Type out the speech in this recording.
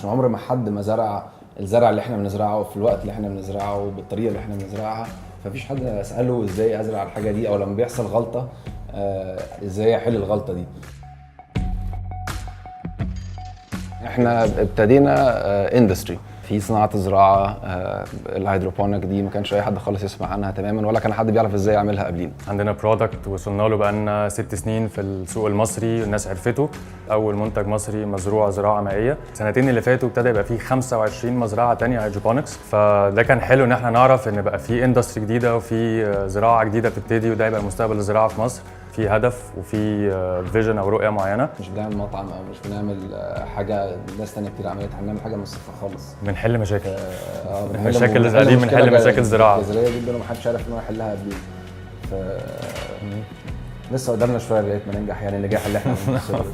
عمر ما حد ما زرع الزرع اللي احنا بنزرعه في الوقت اللي احنا بنزرعه بالطريقه اللي احنا بنزرعها، فمفيش حد اساله ازاي ازرع الحاجه دي، او لما بيحصل غلطه ازاي احل الغلطه دي. احنا ابتدينا اندستري في صناعه الزراعه. الهيدروبونيك دي ما كانش اي حد خالص يسمع عنها تماما، ولا كان حد بيعرف ازاي يعملها قبلينا. عندنا برودكت وصلنا له بقالنا 6 سنين في السوق المصري، الناس عرفته. اول منتج مصري مزروع زراعه مائيه. السنتين اللي فاتوا ابتدى يبقى فيه 25 مزرعه تانية هيدروبونكس، فده كان حلو ان احنا نعرف ان بقى في اندستري جديده وفي زراعه جديده بتبتدي، وده يبقى مستقبل الزراعه في مصر. في هدف وفي فيجن او رؤيه معينه. مش بنعمل مطعم او مش بنعمل حاجه ناس تانية كتير عملتها، بنعمل حاجه من الصفر خالص. بنحل مشاكل. بنحل مشاكل قاعدين بنحل مشاكل زراعه جذريه جدا ومحدش عارف ان هو يحلها قبلينا. لسه قدامنا شويه لغايه ما ننجح، يعني النجاح اللي احنا بنوصله.